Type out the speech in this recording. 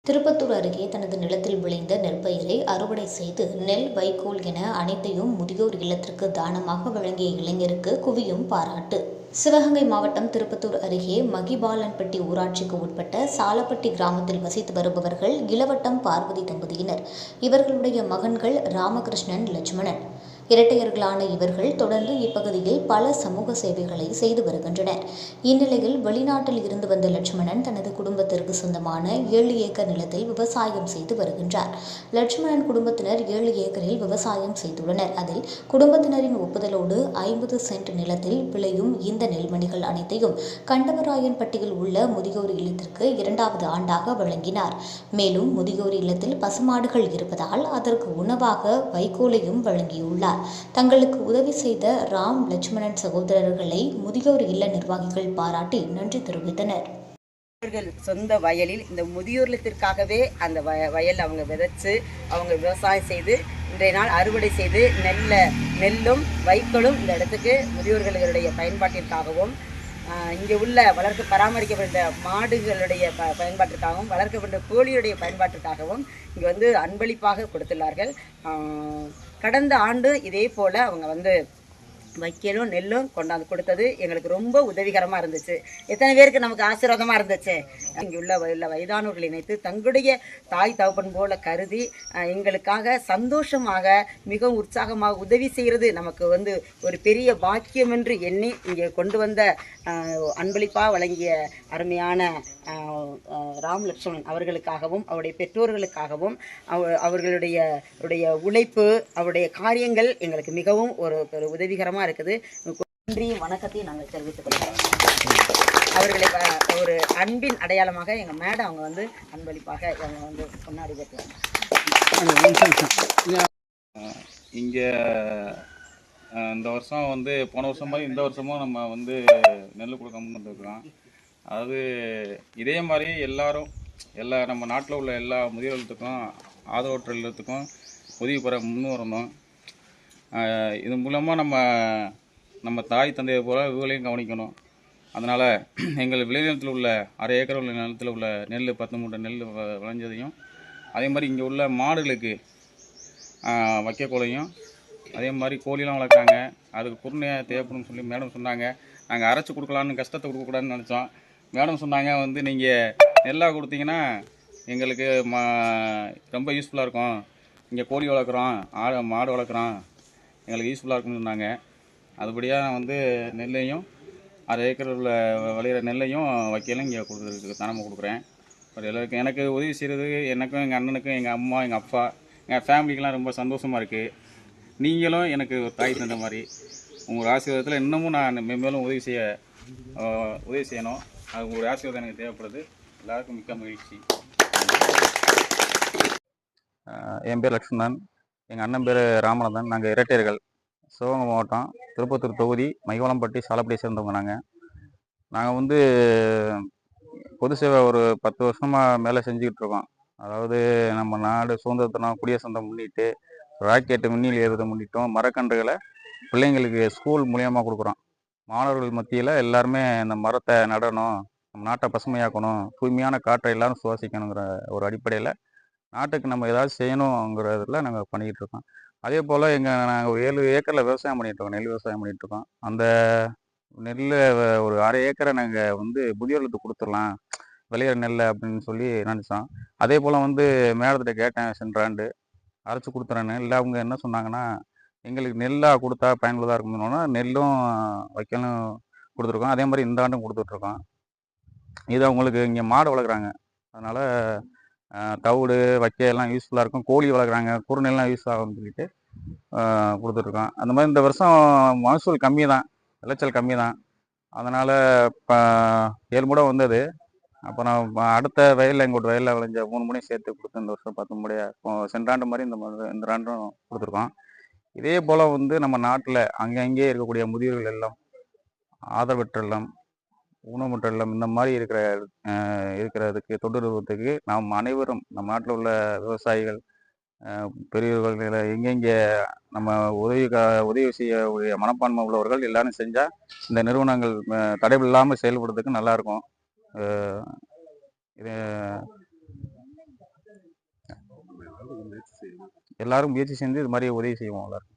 திருப்பத்தூர் அருகே தனது நிலத்தில் விளைந்த நெற்பயிரை அறுவடை செய்து நெல், வைக்கோல் என அனைத்தையும் முதியோர் இல்லத்திற்கு தானமாக வழங்கிய இளைஞருக்கு குவியும் பாராட்டு. சிவகங்கை மாவட்டம் திருப்பத்தூர் அருகே மகிபாலன்பட்டி ஊராட்சிக்கு உட்பட்ட சாலப்பட்டி கிராமத்தில் வசித்து வருபவர்கள் இளவட்டம் பார்வதி தம்பதியினர். இவர்களுடைய மகன்கள் ராமகிருஷ்ணன், லட்சுமணன். இரட்டையர்களான இவர்கள் தொடர்ந்து இப்பகுதியில் பல சமூக சேவைகளை செய்து வருகின்றனர். இந்நிலையில் வெளிநாட்டில் இருந்து வந்த லட்சுமணன் தனது குடும்பத்திற்கு சொந்தமான 7 ஏக்கர் நிலத்தில் விவசாயம் செய்து வருகின்றார். லட்சுமணன் குடும்பத்தினர் 7 ஏக்கரில் விவசாயம் செய்துள்ளனர். அதில் குடும்பத்தினரின் ஒப்புதலோடு 50 சென்ட் நிலத்தில் விளையும் இந்த நெல்மணிகள் அனைத்தையும் கண்டவராயன்பட்டியில் உள்ள முதியோர் இல்லத்திற்கு 2வது ஆண்டாக வழங்கினார். மேலும் முதியோர் இல்லத்தில் பசுமாடுகள் இருப்பதால் அதற்கு உணவாக வைக்கோலையும் வழங்கியுள்ளார். தங்களுக்கு உதவி செய்த ராம், லட்சுமணன் சகோதரர்களை முதியோர் இல்ல நிர்வாகிகள் பாராட்டி நன்றி தெரிவித்தனர். சொந்த வயலில் இந்த முதியோர் இல்லத்திற்காகவே அந்த வயல் அவங்க விதைச்சு அவங்க விவசாயம் செய்து இன்றைய நாள் அறுவடை செய்து நெல்லும் வைக்கோலும் இந்த இடத்துக்கு முதியோர்களுடைய பயன்பாட்டிற்காகவும் இங்கே உள்ள பராமரிக்கப்பட்ட மாடுகளுடைய பயன்பாட்டிற்காகவும் வளர்க்கப்பட்ட கோழியுடைய பயன்பாட்டிற்காகவும் இங்கே வந்து அன்பளிப்பாக கொடுத்துள்ளார்கள். கடந்த ஆண்டு இதே போல் அவங்க வைக்கலும் நெல்லும் கொண்டாந்து கொடுத்தது எங்களுக்கு ரொம்ப உதவிகரமாக இருந்துச்சு. எத்தனை பேருக்கு நமக்கு ஆசீர்வாதமாக இருந்துச்சு. இங்கே உள்ள வயதானவர்கள் இணைத்து தங்களுடைய தாய் தகப்பன் போல கருதி எங்களுக்காக சந்தோஷமாக மிகவும் உற்சாகமாக உதவி செய்கிறது நமக்கு ஒரு பெரிய பாக்கியம் என்று எண்ணி இங்கே கொண்டு வந்த அன்பளிப்பாக வழங்கிய அருமையான ராம், லட்சுமணன் அவர்களுக்காகவும் அவருடைய பெற்றோர்களுக்காகவும் அவர்களுடைய உழைப்பு அவருடைய காரியங்கள் எங்களுக்கு மிகவும் ஒரு உதவிகரமாக இருக்குது. நன்றியும் வணக்கத்தையும் நாங்கள் தெரிவித்துக் கொள்கிறோம். அவர்களை ஒரு அன்பின் அடையாளமாக எங்கள் மேடம் அவங்க அன்பளிப்பாக அவங்க கொண்டாடி வைக்கிறாங்க. இங்கே இந்த வருஷம் போன வருஷம் மாதிரி இந்த வருஷமும் நம்ம நெல் கொடுக்காம வந்துருக்குறோம். அதாவது இதே மாதிரி எல்லா நம்ம நாட்டில் உள்ள எல்லா முதியோர்களுக்கும் ஆதரவற்ற இல்லத்துக்கும் உதவி பெற முன் வரணும். இது மூலமாக நம்ம தாய் தந்தையை போல இவங்களையும் கவனிக்கணும். அதனால் எங்கள் விளைநிலத்தில் உள்ள 1/2 ஏக்கர் உள்ள நிலத்தில் உள்ள நெல் 10 மூட்டை நெல் விளைஞ்சதையும் அதே மாதிரி இங்கே உள்ள மாடுகளுக்கு வைக்கக்கோலையும் அதே மாதிரி கோழிலாம் வளர்க்குறாங்க. அதுக்கு குருணையாக தேவைப்படும்னு சொல்லி மேடம் சொன்னாங்க. நாங்கள் அரைச்சி கொடுக்கலான்னு கஷ்டத்தை கொடுக்கக்கூடாதுன்னு நினச்சோம். மேடம் சொன்னாங்க நீங்கள் நெல்லாக கொடுத்தீங்கன்னா எங்களுக்கு ரொம்ப யூஸ்ஃபுல்லாக இருக்கும். இங்கே கோழி வளர்க்குறோம், மாடு வளர்க்குறோம், எங்களுக்கு யூஸ்ஃபுல்லாக இருக்கும்னு சொன்னாங்க. அதுபடியாக நான் நெல்லையும் 1/2 ஏக்கர் உள்ள விளையிற நெல்லையும் வைக்கலும் இங்கே கொடுக்குறதுக்கு தானமாக கொடுக்குறேன். எல்லாருக்கும் எனக்கு உதவி செய்கிறது எனக்கும் எங்கள் அண்ணனுக்கும் எங்கள் அம்மா எங்கள் அப்பா எங்கள் ஃபேமிலிக்கெலாம் ரொம்ப சந்தோஷமாக இருக்குது. நீங்களும் எனக்கு தாய் தந்த மாதிரி உங்கள் ஆசீர்வாதத்தில் இன்னமும் நான் மேலும் உதவி செய்யணும். அது உங்களுடைய ஆசீர்வாதம் எனக்கு தேவைப்படுது. எல்லாருக்கும் மிக்க மகிழ்ச்சி. என் பேர் லட்சுமணன், எங்கள் அண்ணன் பேர் ராமநாதன். நாங்கள் இரட்டையர்கள். சிவகங்கை மாவட்டம் திருப்பத்தூர் தொகுதி மகிபாலன்பட்டி சாலப்பட்டியை சேர்ந்தவங்க. நாங்கள் பொது சேவை ஒரு 10 வருஷமாக மேலே செஞ்சுக்கிட்டு இருக்கோம். அதாவது நம்ம நாடு சுதந்திரத்தினம் குடியரசு முன்னிட்டு ராக்கெட்டு மின்னில் ஏறுவதை முன்னிட்டும் மரக்கன்றுகளை பிள்ளைங்களுக்கு ஸ்கூல் மூலியமாக கொடுக்குறோம். மாணவர்கள் மத்தியில் எல்லாருமே இந்த மரத்தை நடணும், நம்ம நாட்டை பசுமையாக்கணும், தூய்மையான காற்றை எல்லாரும் சுவாசிக்கணுங்கிற ஒரு அடிப்படையில் நாட்டுக்கு நம்ம ஏதாவது செய்யணுங்கிறதுல நாங்கள் பண்ணிக்கிட்டு இருக்கோம். அதே போல் நாங்கள் ஒரு 7 ஏக்கரில் விவசாயம் பண்ணிகிட்ருக்கோம், நெல் விவசாயம் பண்ணிகிட்ருக்கோம். அந்த நெல்லை ஒரு 1/2 ஏக்கரை நாங்கள் முதியோர்களுக்கு கொடுத்துடலாம் விளையிற நெல் அப்படின்னு சொல்லி நினச்சோம். அதே போல் மேடத்திட்ட கேட்டேன் சென்ற ஆண்டு அரைச்சி கொடுத்துறேன்னு. இல்லை அவங்க என்ன சொன்னாங்கன்னா எங்களுக்கு நெல்லாக கொடுத்தா பயனுள்ளதாக இருக்கும்னோன்னா நெல்லும் வைக்கலும் கொடுத்துருக்கோம். அதே மாதிரி இந்த ஆண்டும் கொடுத்துட்ருக்கோம். இது அவங்களுக்கு இங்கே மாடு வளர்க்குறாங்க, அதனால் தவிடு வைக்க எல்லாம் யூஸ்ஃபுல்லாக இருக்கும். கோழி வளர்க்குறாங்க, குறுநெல்லாம் யூஸ் ஆகும்னு சொல்லிட்டு கொடுத்துட்ருக்கோம். அந்த மாதிரி இந்த வருஷம் மகசூல் கம்மி தான், விளைச்சல் கம்மி தான். அதனால் இப்போ 7 மூடை வந்தது. அப்புறம் அடுத்த வயலில் எங்கள்கிட்ட வயலில் விளைஞ்ச 3 மூடையும் சேர்த்து கொடுத்து இந்த வருஷம் 10 மூடையாக இப்போ சென்ற ஆண்டு மாதிரி இந்த ஆண்டும் கொடுத்துருக்கோம். இதே போல் நம்ம நாட்டில் அங்கங்கே இருக்கக்கூடிய முதியோர்கள் எல்லாம், ஆதரவற்ற இல்லம், ஊனமுற்ற இல்லம், இந்த மாதிரி இருக்கிறதுக்கு தொண்டுறதுக்கு நாம் அனைவரும் நம்ம நாட்டில் உள்ள விவசாயிகள், பெரியவர்கள், எங்கெங்கே நம்ம உதவி செய்யக்கூடிய மனப்பான்மை உள்ளவர்கள் எல்லாரும் செஞ்சால் இந்த நிறுவனங்கள் தடையில்லாமல் செயல்படுறதுக்கு நல்லாயிருக்கும். இது எல்லாரும் முயற்சி செஞ்சு இது மாதிரி உதவி செய்வோம் எல்லாரும்.